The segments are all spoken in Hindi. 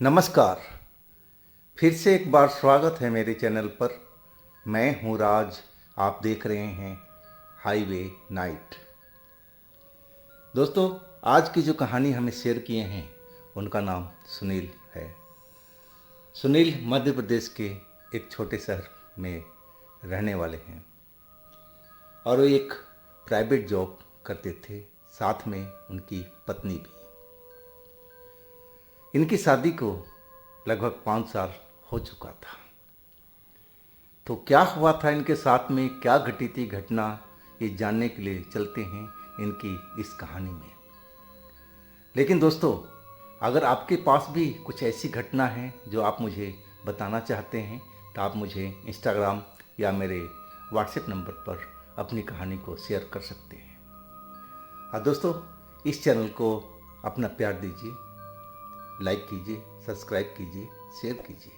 नमस्कार। फिर से एक बार स्वागत है मेरे चैनल पर। मैं हूँ राज। आप देख रहे हैं हाईवे नाइट। दोस्तों, आज की जो कहानी हमें शेयर किए हैं उनका नाम सुनील है। सुनील मध्य प्रदेश के एक छोटे शहर में रहने वाले हैं और वो एक प्राइवेट जॉब करते थे, साथ में उनकी पत्नी भी। इनकी शादी को लगभग 5 साल हो चुका था। तो क्या हुआ था इनके साथ में, क्या घटी थी घटना, ये जानने के लिए चलते हैं इनकी इस कहानी में। लेकिन दोस्तों, अगर आपके पास भी कुछ ऐसी घटना है जो आप मुझे बताना चाहते हैं तो आप मुझे इंस्टाग्राम या मेरे व्हाट्सएप नंबर पर अपनी कहानी को शेयर कर सकते हैं। और दोस्तों, इस चैनल को अपना प्यार दीजिए, लाइक कीजिए, सब्सक्राइब कीजिए, शेयर कीजिए।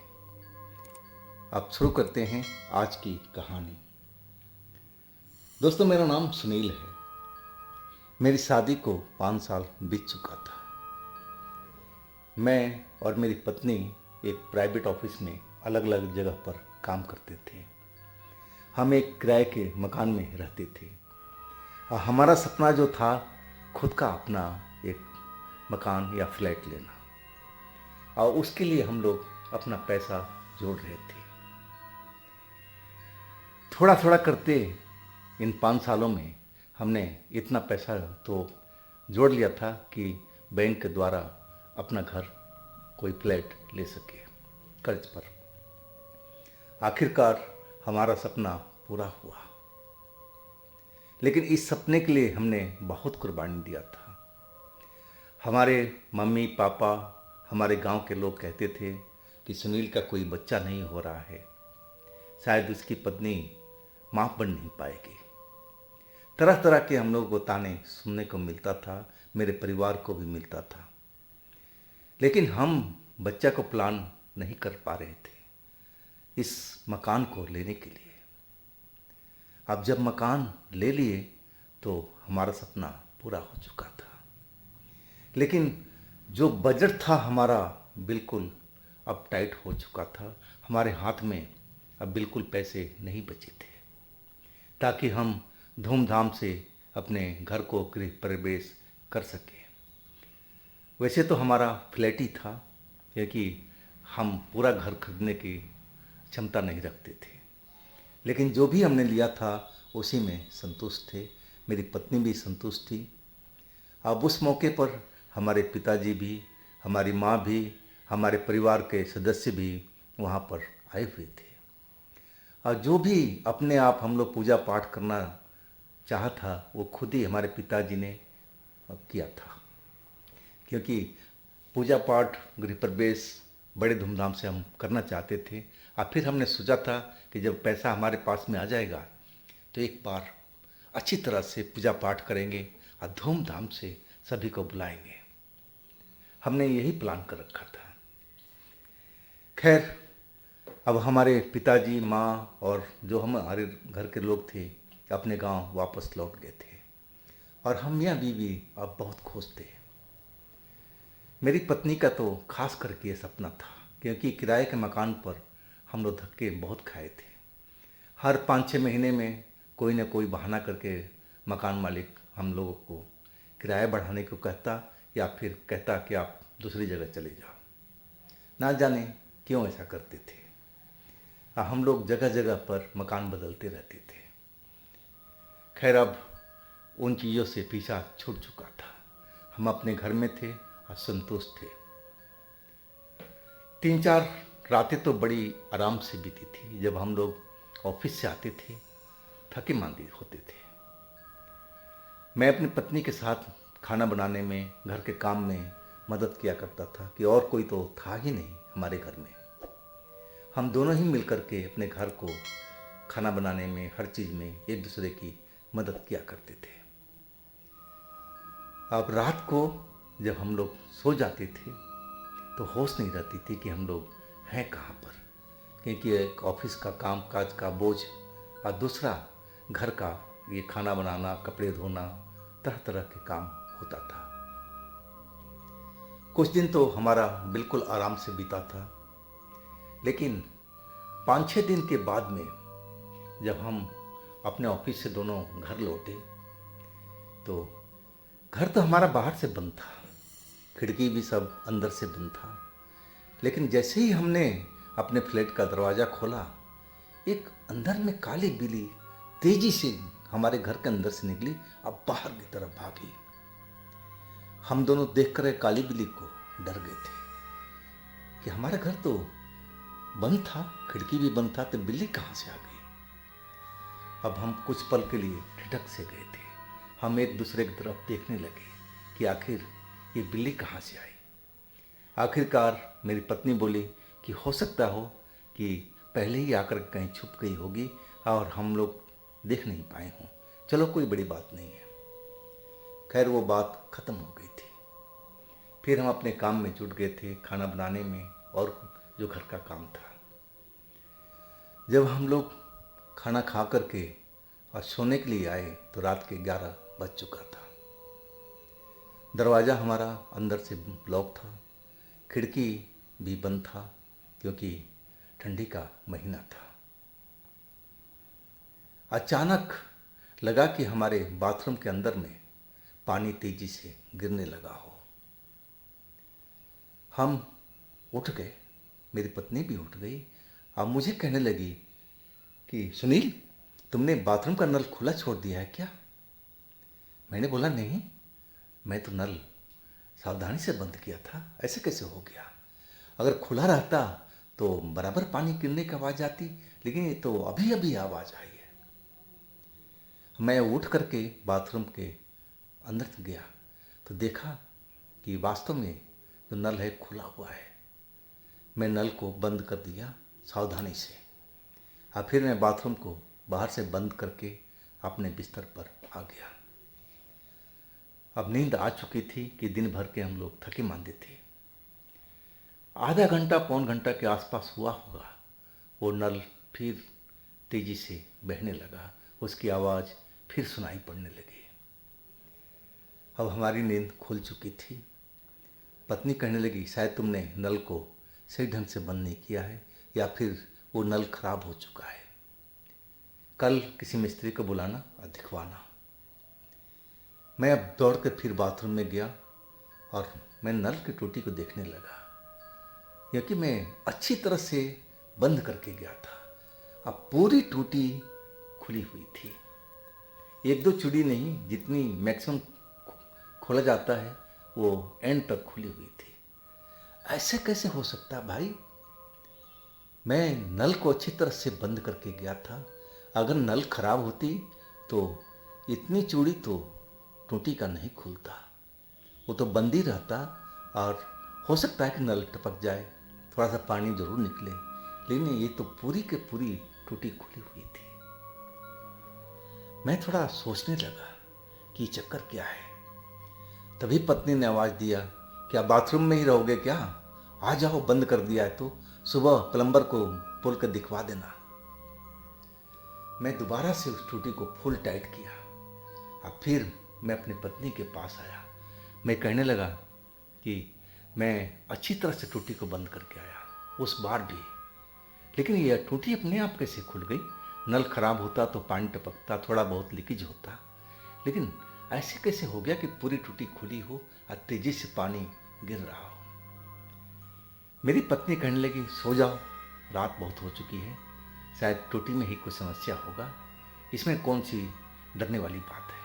अब शुरू करते हैं आज की कहानी। दोस्तों, मेरा नाम सुनील है। मेरी शादी को 5 साल बीत चुका था। मैं और मेरी पत्नी एक प्राइवेट ऑफिस में अलग अलग जगह पर काम करते थे। हम एक किराए के मकान में रहते थे और हमारा सपना जो था खुद का अपना एक मकान या फ्लैट लेना, और उसके लिए हम लोग अपना पैसा जोड़ रहे थे। थोड़ा थोड़ा करते इन 5 सालों में हमने इतना पैसा तो जोड़ लिया था कि बैंक के द्वारा अपना घर, कोई फ्लैट ले सके कर्ज पर। आखिरकार हमारा सपना पूरा हुआ। लेकिन इस सपने के लिए हमने बहुत कुर्बानी दिया था। हमारे मम्मी पापा, हमारे गांव के लोग कहते थे कि सुनील का कोई बच्चा नहीं हो रहा है, शायद उसकी पत्नी मां बन नहीं पाएगी। तरह तरह के हम लोगों को ताने सुनने को मिलता था, मेरे परिवार को भी मिलता था। लेकिन हम बच्चा को प्लान नहीं कर पा रहे थे इस मकान को लेने के लिए। अब जब मकान ले लिए तो हमारा सपना पूरा हो चुका था। लेकिन जो बजट था हमारा बिल्कुल अब टाइट हो चुका था। हमारे हाथ में अब बिल्कुल पैसे नहीं बचे थे ताकि हम धूमधाम से अपने घर को गृह प्रवेश कर सकें। वैसे तो हमारा फ्लैट ही था, क्योंकि हम पूरा घर खरीदने की क्षमता नहीं रखते थे। लेकिन जो भी हमने लिया था उसी में संतुष्ट थे। मेरी पत्नी भी संतुष्ट थी। अब उस मौके पर हमारे पिताजी भी, हमारी माँ भी, हमारे परिवार के सदस्य भी वहाँ पर आए हुए थे। और जो भी अपने आप हम लोग पूजा पाठ करना चाहा था वो खुद ही हमारे पिताजी ने किया था, क्योंकि पूजा पाठ, गृह प्रवेश बड़े धूमधाम से हम करना चाहते थे। और फिर हमने सोचा था कि जब पैसा हमारे पास में आ जाएगा तो एक बार अच्छी तरह से पूजा पाठ करेंगे और धूमधाम से सभी को बुलाएंगे। हमने यही प्लान कर रखा था। खैर, अब हमारे पिताजी, माँ और जो हमारे घर के लोग थे अपने गांव वापस लौट गए थे और हम मियाँ बीवी अब बहुत खुश थे। मेरी पत्नी का तो खास करके ये सपना था, क्योंकि किराए के मकान पर हम लोग धक्के बहुत खाए थे। हर 5-6 महीने में कोई ना कोई बहाना करके मकान मालिक हम लोगों को किराया बढ़ाने को कहता या फिर कहता कि आप दूसरी जगह चले जाओ। ना जाने क्यों ऐसा करते थे। हम लोग जगह जगह पर मकान बदलते रहते थे। खैर, अब उन चीज़ों से पीछा छूट चुका था। हम अपने घर में थे और संतुष्ट थे। 3-4 रातें तो बड़ी आराम से बीती थी। जब हम लोग ऑफिस से आते थे थके मांदे होते थे। मैं अपनी पत्नी के साथ खाना बनाने में, घर के काम में मदद किया करता था कि और कोई तो था ही नहीं हमारे घर में। हम दोनों ही मिलकर के अपने घर को खाना बनाने में, हर चीज़ में एक दूसरे की मदद किया करते थे। अब रात को जब हम लोग सो जाते थे तो होश नहीं रहती थी कि हम लोग हैं कहाँ पर, क्योंकि एक ऑफिस का काम काज का बोझ और दूसरा घर का ये खाना बनाना, कपड़े धोना, तरह तरह के काम होता था। कुछ दिन तो हमारा बिल्कुल आराम से बीता था, लेकिन 5-6 दिन के बाद में जब हम अपने ऑफिस से दोनों घर लौटे तो घर तो हमारा बाहर से बंद था, खिड़की भी सब अंदर से बंद था। लेकिन जैसे ही हमने अपने फ्लैट का दरवाज़ा खोला, एक अंदर में काली बिल्ली तेजी से हमारे घर के अंदर से निकली, अब बाहर की तरफ भागी। हम दोनों देखकर काली बिल्ली को डर गए थे कि हमारा घर तो बंद था, खिड़की भी बंद था, तो बिल्ली कहाँ से आ गई। अब हम कुछ पल के लिए ठिठक से गए थे। हम एक दूसरे की तरफ देखने लगे कि आखिर ये बिल्ली कहाँ से आई। आखिरकार मेरी पत्नी बोली कि हो सकता हो कि पहले ही आकर कहीं छुप गई होगी और हम लोग देख नहीं पाए हों। चलो कोई बड़ी बात नहीं है। खैर वो बात ख़त्म हो गई थी। फिर हम अपने काम में जुट गए थे, खाना बनाने में और जो घर का काम था। जब हम लोग खाना खा करके और सोने के लिए आए तो रात के 11 बज चुका था। दरवाज़ा हमारा अंदर से ब्लॉक था, खिड़की भी बंद था क्योंकि ठंडी का महीना था। अचानक लगा कि हमारे बाथरूम के अंदर में पानी तेजी से गिरने लगा हो। हम उठ गए, मेरी पत्नी भी उठ गई। अब मुझे कहने लगी कि सुनील, तुमने बाथरूम का नल खुला छोड़ दिया है क्या? मैंने बोला नहीं, मैं तो नल सावधानी से बंद किया था, ऐसे कैसे हो गया? अगर खुला रहता तो बराबर पानी गिरने की आवाज़ आती, लेकिन ये तो अभी अभी आवाज़ आई है। मैं उठ करके बाथरूम के अंदर गया तो देखा कि वास्तव में जो नल है खुला हुआ है। मैं नल को बंद कर दिया सावधानी से और फिर मैं बाथरूम को बाहर से बंद करके अपने बिस्तर पर आ गया। अब नींद आ चुकी थी कि दिन भर के हम लोग थके मांदे थे। आधा घंटा पौन घंटा के आसपास हुआ होगा, वो नल फिर तेजी से बहने लगा, उसकी आवाज़ फिर सुनाई पड़ने लगी। अब हमारी नींद खुल चुकी थी। पत्नी कहने लगी शायद तुमने नल को सही ढंग से बंद नहीं किया है या फिर वो नल खराब हो चुका है, कल किसी मिस्त्री को बुलाना और दिखवाना। मैं अब दौड़ कर फिर बाथरूम में गया और मैं नल की टूटी को देखने लगा क्योंकि मैं अच्छी तरह से बंद करके गया था। अब पूरी टूटी खुली हुई थी, एक दो चूड़ी नहीं, जितनी मैक्सिमम खोला जाता है वो एंड तक खुली हुई थी। ऐसे कैसे हो सकता भाई? मैं नल को अच्छी तरह से बंद करके गया था। अगर नल खराब होती तो इतनी चूड़ी तो टूटी का नहीं खुलता, वो तो बंद ही रहता और हो सकता है कि नल टपक जाए, थोड़ा सा पानी जरूर निकले, लेकिन ये तो पूरी के पूरी टूटी खुली हुई थी। मैं थोड़ा सोचने लगा कि चक्कर क्या है। तभी पत्नी ने आवाज़ दिया, क्या बाथरूम में ही रहोगे क्या? आ जाओ, बंद कर दिया है तो सुबह प्लम्बर को बोल कर दिखवा देना। मैं दोबारा से उस टूटी को फुल टाइट किया। अब फिर मैं अपनी पत्नी के पास आया। मैं कहने लगा कि मैं अच्छी तरह से टूटी को बंद करके आया उस बार भी, लेकिन यह टूटी अपने आप कैसे खुल गई? नल खराब होता तो पानी टपकता, थोड़ा बहुत लीकेज होता, लेकिन ऐसे कैसे हो गया कि पूरी टूटी खुली हो और तेजी से पानी गिर रहा हो? मेरी पत्नी कहने लगी सो जाओ, रात बहुत हो चुकी है, शायद टूटी में ही कोई समस्या होगा, इसमें कौन सी डरने वाली बात है,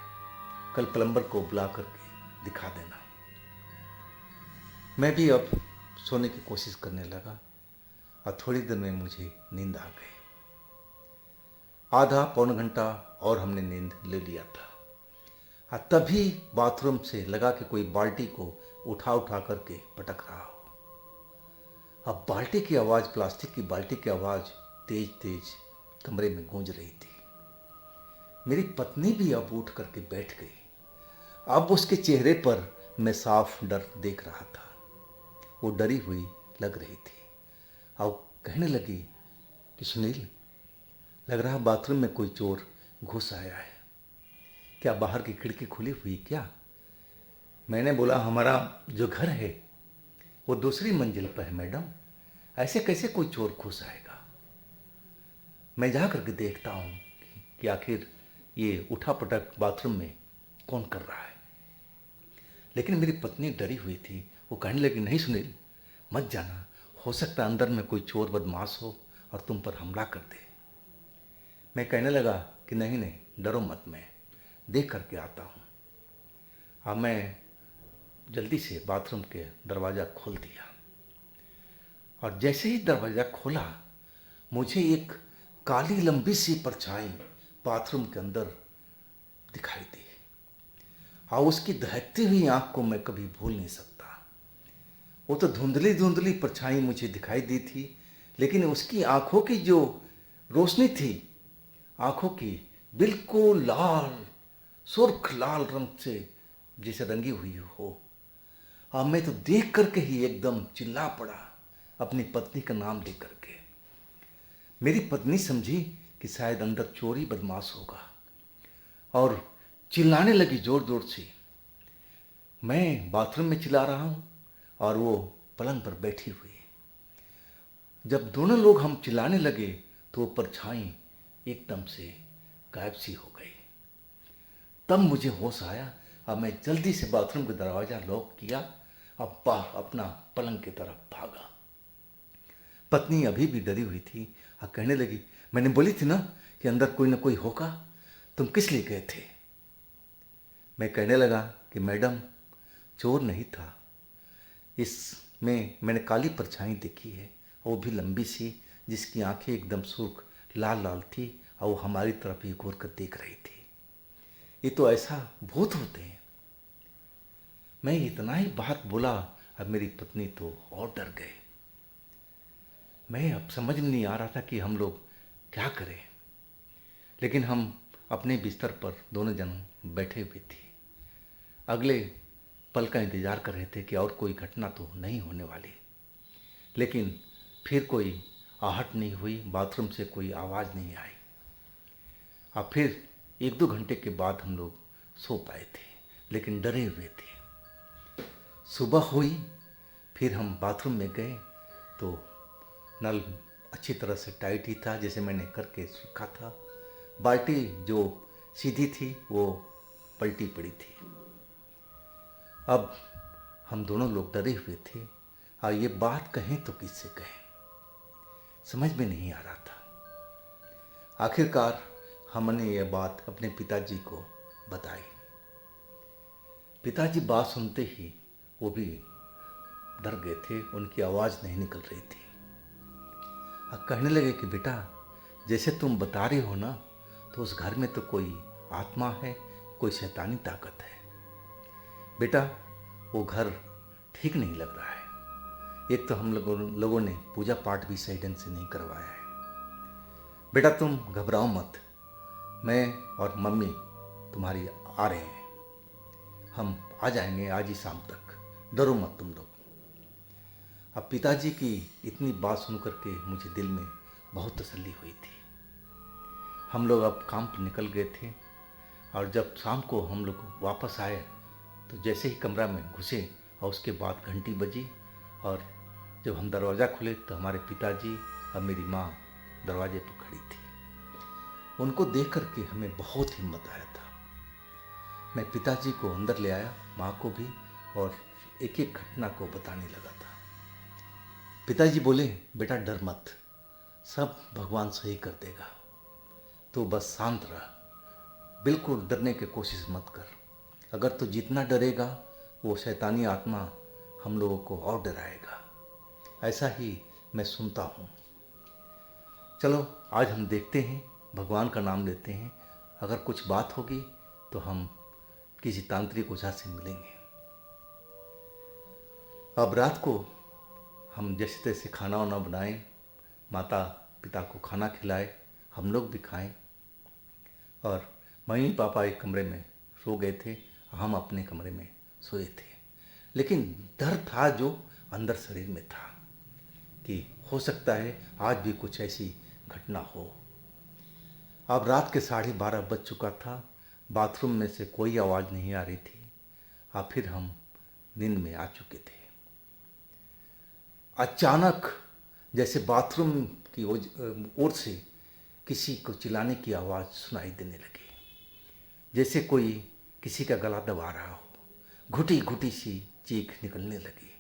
कल प्लम्बर को बुला करके दिखा देना। मैं भी अब सोने की कोशिश करने लगा और थोड़ी देर में मुझे नींद आ गई। आधा पौन घंटा और हमने नींद ले लिया था। तभी बाथरूम से लगा कि कोई बाल्टी को उठा उठा करके पटक रहा हो। अब बाल्टी की आवाज़, प्लास्टिक की बाल्टी की आवाज़ तेज तेज कमरे में गूंज रही थी। मेरी पत्नी भी अब उठ करके बैठ गई। अब उसके चेहरे पर मैं साफ डर देख रहा था, वो डरी हुई लग रही थी। अब कहने लगी कि सुनील, लग रहा बाथरूम में कोई चोर घुस आया है, क्या बाहर की खिड़की खुली हुई क्या? मैंने बोला हमारा जो घर है वो दूसरी मंजिल पर है मैडम, ऐसे कैसे कोई चोर घुस आएगा। मैं जा करके देखता हूँ कि आखिर ये उठा पटक बाथरूम में कौन कर रहा है। लेकिन मेरी पत्नी डरी हुई थी। वो कहने लगी, नहीं सुनील, मत जाना, हो सकता है अंदर में कोई चोर बदमाश हो और तुम पर हमला कर दे। मैं कहने लगा कि नहीं नहीं, डरो मत, मैं देख करके आता हूँ। अब मैं जल्दी से बाथरूम के दरवाज़ा खोल दिया और जैसे ही दरवाज़ा खोला, मुझे एक काली लंबी सी परछाई बाथरूम के अंदर दिखाई दी और उसकी दहकती हुई आंख को मैं कभी भूल नहीं सकता। वो तो धुंधली धुंधली परछाई मुझे दिखाई दी थी, लेकिन उसकी आंखों की जो रोशनी थी, आंखों की बिल्कुल लाल, सुर्ख लाल रंग से जैसे रंगी हुई हो। अब मैं तो देख करके ही एकदम चिल्ला पड़ा अपनी पत्नी का नाम लेकर के। मेरी पत्नी समझी कि शायद अंदर चोरी बदमाश होगा और चिल्लाने लगी जोर जोर से। मैं बाथरूम में चिल्ला रहा हूँ और वो पलंग पर बैठी हुई है। जब दोनों लोग हम चिल्लाने लगे तो वो परछाई एकदम से गायब सी हो गई। तब मुझे होश आया। अब मैं जल्दी से बाथरूम का दरवाज़ा लॉक किया, अब अपना पलंग की तरफ भागा। पत्नी अभी भी डरी हुई थी और कहने लगी, मैंने बोली थी ना कि अंदर कोई ना कोई होगा, तुम किस लिए गए थे। मैं कहने लगा कि मैडम, चोर नहीं था, इसमें मैंने काली परछाई देखी है, वो भी लंबी सी, जिसकी आंखें एकदम सुर्ख लाल लाल थी और वो हमारी तरफ ही घूर कर देख रही थी। ये तो ऐसा भूत होते हैं। मैं इतना ही बात बोला, अब मेरी पत्नी तो और डर गए। मैं अब समझ में नहीं आ रहा था कि हम लोग क्या करें, लेकिन हम अपने बिस्तर पर दोनों जन बैठे हुए थे। अगले पल का इंतज़ार कर रहे थे कि और कोई घटना तो नहीं होने वाली। लेकिन फिर कोई आहट नहीं हुई, बाथरूम से कोई आवाज़ नहीं आई। अब फिर 1-2 घंटे के बाद हम लोग सो पाए थे, लेकिन डरे हुए थे। सुबह हुई, फिर हम बाथरूम में गए तो नल अच्छी तरह से टाइट ही था, जैसे मैंने करके रखा था। बाल्टी जो सीधी थी वो पलटी पड़ी थी। अब हम दोनों लोग डरे हुए थे और ये बात कहें तो किससे कहें, समझ में नहीं आ रहा था। आखिरकार हमने ये बात अपने पिताजी को बताई। पिताजी बात सुनते ही वो भी डर गए थे, उनकी आवाज़ नहीं निकल रही थी और कहने लगे कि बेटा, जैसे तुम बता रहे हो ना, तो उस घर में तो कोई आत्मा है, कोई शैतानी ताकत है। बेटा, वो घर ठीक नहीं लग रहा है। एक तो हम लोगों ने पूजा पाठ भी सही ढंग से नहीं करवाया है। बेटा तुम घबराओ मत, मैं और मम्मी तुम्हारी आ रहे हैं, हम आ जाएंगे आज ही शाम तक, डरो मत तुम लोग। अब पिताजी की इतनी बात सुन करके मुझे दिल में बहुत तसल्ली हुई थी। हम लोग अब काम पर निकल गए थे और जब शाम को हम लोग वापस आए तो जैसे ही कमरा में घुसे और उसके बाद घंटी बजी और जब हम दरवाज़ा खुले तो हमारे पिताजी और मेरी माँ दरवाजे पर खड़ी थी। उनको देख करके हमें बहुत हिम्मत आया था। मैं पिताजी को अंदर ले आया, माँ को भी, और एक एक घटना को बताने लगा था। पिताजी बोले, बेटा डर मत, सब भगवान सही कर देगा, तो बस शांत रह, बिल्कुल डरने की कोशिश मत कर। अगर तू जितना डरेगा वो शैतानी आत्मा हम लोगों को और डराएगा। ऐसा ही मैं सुनता हूँ। चलो आज हम देखते हैं, भगवान का नाम लेते हैं, अगर कुछ बात होगी तो हम किसी तांत्रिक ओझा से मिलेंगे। अब रात को हम जैसे तैसे खाना वाना बनाएं, माता पिता को खाना खिलाए, हम लोग भी खाएं, और मम्मी पापा एक कमरे में सो गए थे, हम अपने कमरे में सोए थे। लेकिन डर था जो अंदर शरीर में था कि हो सकता है आज भी कुछ ऐसी घटना हो। अब रात के 12:30 बज चुका था, बाथरूम में से कोई आवाज़ नहीं आ रही थी और फिर हम नींद में आ चुके थे। अचानक जैसे बाथरूम की ओर से किसी को चिल्लाने की आवाज़ सुनाई देने लगी, जैसे कोई किसी का गला दबा रहा हो। घुटी घुटी सी चीख निकलने लगी।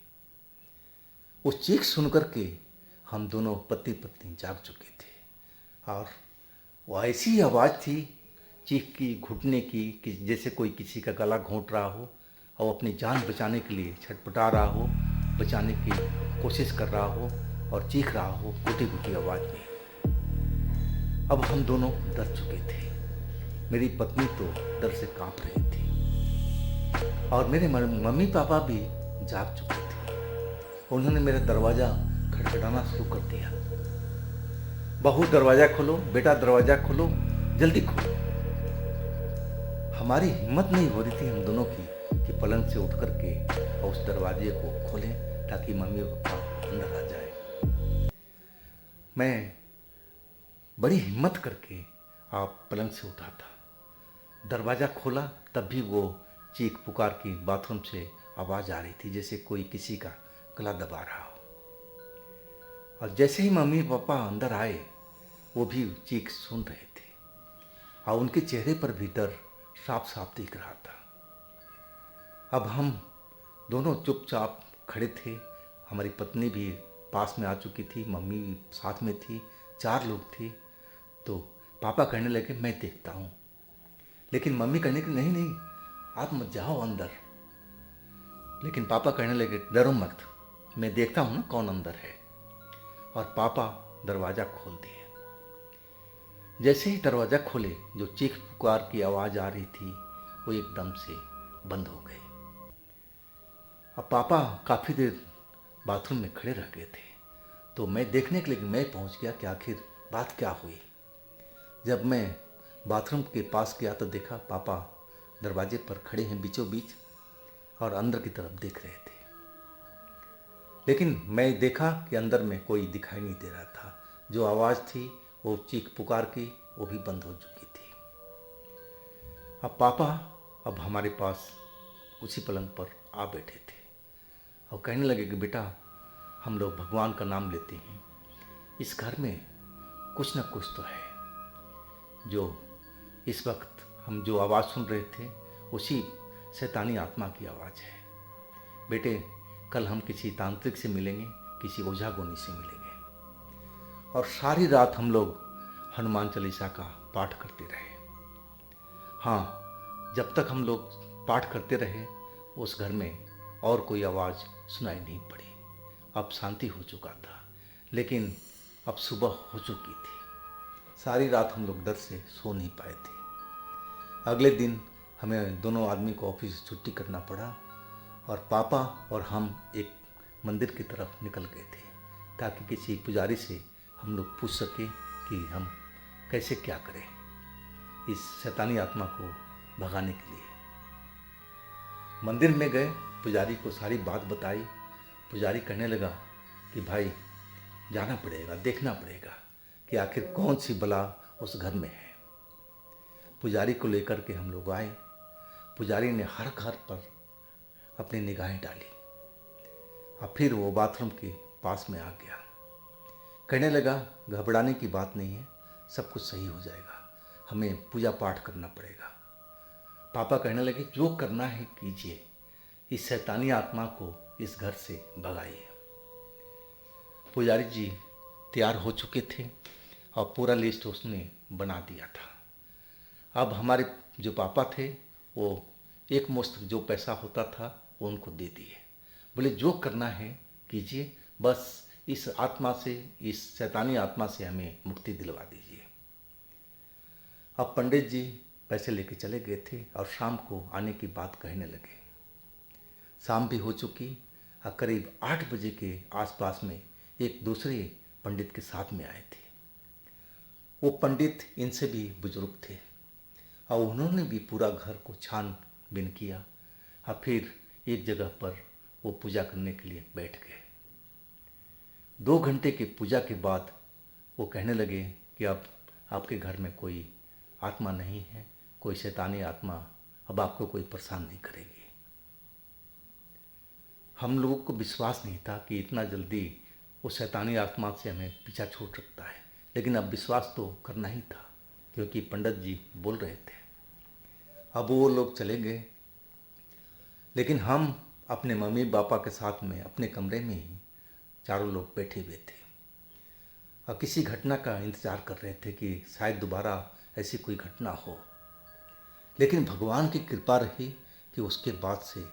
उस चीख सुन कर के हम दोनों पति पत्नी जाग चुके थे, और वो ऐसी आवाज़ थी चीख की, घुटने की, कि जैसे कोई किसी का गला घोंट रहा हो और अपनी जान बचाने के लिए छटपटा रहा हो, बचाने की कोशिश कर रहा हो और चीख रहा हो घुटी घुटी आवाज़ में। अब हम दोनों डर चुके थे। मेरी पत्नी तो डर से कांप रही थी और मेरे मम्मी पापा भी जाग चुके थे। उन्होंने मेरा दरवाज़ा खटखटाना शुरू कर दिया। बहू दरवाज़ा खोलो, बेटा दरवाज़ा खोलो, जल्दी खोलो। हमारी हिम्मत नहीं हो रही थी हम दोनों की कि पलंग से उठ करके और उस दरवाजे को खोलें ताकि मम्मी पापा अंदर आ जाए। मैं बड़ी हिम्मत करके आप पलंग से उठा था, दरवाज़ा खोला, तब भी वो चीख पुकार की बाथरूम से आवाज़ आ रही थी, जैसे कोई किसी का गला दबा रहा हो। और जैसे ही मम्मी पापा अंदर आए, वो भी चीख सुन रहे थे और उनके चेहरे पर भी डर साफ साफ दिख रहा था। अब हम दोनों चुपचाप खड़े थे। हमारी पत्नी भी पास में आ चुकी थी, मम्मी भी साथ में थी, 4 लोग थे। तो पापा कहने लगे मैं देखता हूँ, लेकिन मम्मी कहने की नहीं नहीं आप मत जाओ अंदर। लेकिन पापा कहने लगे डरो मत, मैं देखता हूँ ना कौन अंदर है। और पापा दरवाज़ा खोल दिए। जैसे ही दरवाज़ा खोले, जो चीख पुकार की आवाज़ आ रही थी वो एकदम से बंद हो गई। अब पापा काफ़ी देर बाथरूम में खड़े रह गए थे, तो मैं देखने के लिए मैं पहुंच गया कि आखिर बात क्या हुई। जब मैं बाथरूम के पास गया तो देखा पापा दरवाजे पर खड़े हैं बीचों बीच और अंदर की तरफ देख रहे थे। लेकिन मैं देखा कि अंदर में कोई दिखाई नहीं दे रहा था। जो आवाज़ थी वो चीख पुकार की, वो भी बंद हो चुकी थी। अब पापा अब हमारे पास उसी पलंग पर आ बैठे थे और कहने लगे कि बेटा हम लोग भगवान का नाम लेते हैं, इस घर में कुछ न कुछ तो है। जो इस वक्त हम जो आवाज़ सुन रहे थे उसी शैतानी आत्मा की आवाज़ है। बेटे कल हम किसी तांत्रिक से मिलेंगे, किसी ओझा गोनी से मिलेंगे। और सारी रात हम लोग हनुमान चालीसा का पाठ करते रहे। हाँ, जब तक हम लोग पाठ करते रहे उस घर में और कोई आवाज़ सुनाई नहीं पड़ी। अब शांति हो चुका था, लेकिन अब सुबह हो चुकी थी। सारी रात हम लोग डर से सो नहीं पाए थे। अगले दिन हमें दोनों आदमी को ऑफिस से छुट्टी करना पड़ा और पापा और हम एक मंदिर की तरफ निकल गए थे ताकि किसी पुजारी से हम लोग पूछ सके कि हम कैसे क्या करें इस शैतानी आत्मा को भगाने के लिए। मंदिर में गए, पुजारी को सारी बात बताई। पुजारी कहने लगा कि भाई जाना पड़ेगा, देखना पड़ेगा कि आखिर कौन सी बला उस घर में है। पुजारी को लेकर के हम लोग आए। पुजारी ने हर घर पर अपनी निगाहें डाली और फिर वो बाथरूम के पास में आ गया। कहने लगा घबराने की बात नहीं है, सब कुछ सही हो जाएगा, हमें पूजा पाठ करना पड़ेगा। पापा कहने लगे जो करना है कीजिए, इस शैतानी आत्मा को इस घर से भगाइए। पुजारी जी तैयार हो चुके थे और पूरा लिस्ट उसने बना दिया था। अब हमारे जो पापा थे वो एक मुश्त जो पैसा होता था वो उनको दे दिए। बोले जो करना है कीजिए, बस इस आत्मा से, इस शैतानी आत्मा से हमें मुक्ति दिलवा दीजिए। अब पंडित जी पैसे लेके चले गए थे और शाम को आने की बात कहने लगे। शाम भी हो चुकी और करीब 8 बजे के आसपास में एक दूसरे पंडित के साथ में आए थे। वो पंडित इनसे भी बुजुर्ग थे और उन्होंने भी पूरा घर को छानबीन किया और फिर एक जगह पर वो पूजा करने के लिए बैठ गए। 2 घंटे की पूजा के बाद वो कहने लगे कि अब आपके घर में कोई आत्मा नहीं है, कोई शैतानी आत्मा अब आपको कोई परेशान नहीं करेगी। हम लोगों को विश्वास नहीं था कि इतना जल्दी वो शैतानी आत्मा से हमें पीछा छूट सकता है। लेकिन अब विश्वास तो करना ही था, क्योंकि पंडित जी बोल रहे थे। अब वो लोग चले गए, लेकिन हम अपने मम्मी पापा के साथ में अपने कमरे में ही चारों लोग बैठे हुए थे और किसी घटना का इंतज़ार कर रहे थे कि शायद दोबारा ऐसी कोई घटना हो। लेकिन भगवान की कृपा रही कि उसके बाद से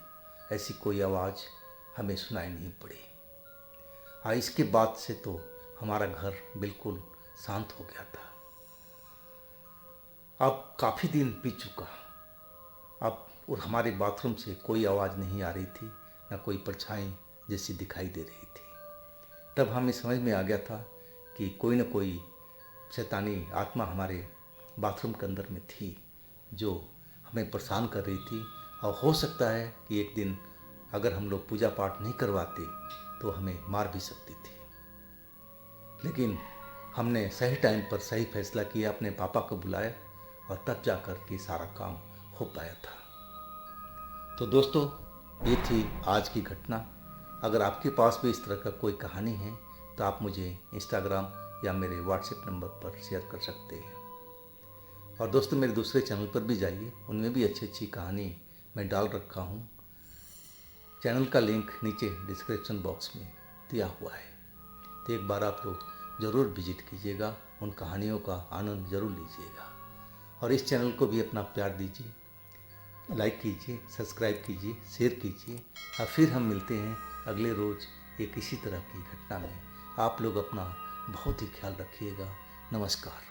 ऐसी कोई आवाज़ हमें सुनाई नहीं पड़ी। इसके बाद से तो हमारा घर बिल्कुल शांत हो गया था। अब काफ़ी दिन बीत चुका। अब और हमारे बाथरूम से कोई आवाज़ नहीं आ रही थी, ना कोई परछाई जैसी दिखाई दे रही थी। तब हमें समझ में आ गया था कि कोई न कोई शैतानी आत्मा हमारे बाथरूम के अंदर में थी, जो हमें परेशान कर रही थी। और हो सकता है कि एक दिन अगर हम लोग पूजा पाठ नहीं करवाते तो हमें मार भी सकती थी। लेकिन हमने सही टाइम पर सही फैसला किया, अपने पापा को बुलाया और तब जाकर के सारा काम हो पाया था। तो दोस्तों, ये थी आज की घटना। अगर आपके पास भी इस तरह का कोई कहानी है तो आप मुझे इंस्टाग्राम या मेरे व्हाट्सएप नंबर पर शेयर कर सकते हैं। और दोस्तों, मेरे दूसरे चैनल पर भी जाइए, उनमें भी अच्छी अच्छी कहानी मैं डाल रखा हूँ। चैनल का लिंक नीचे डिस्क्रिप्शन बॉक्स में दिया हुआ है, तो एक बार आप लोग ज़रूर विजिट कीजिएगा, उन कहानियों का आनंद ज़रूर लीजिएगा। और इस चैनल को भी अपना प्यार दीजिए, लाइक कीजिए, सब्सक्राइब कीजिए, शेयर कीजिए। और फिर हम मिलते हैं अगले रोज़ एक इसी तरह की घटना में। आप लोग अपना बहुत ही ख्याल रखिएगा। नमस्कार।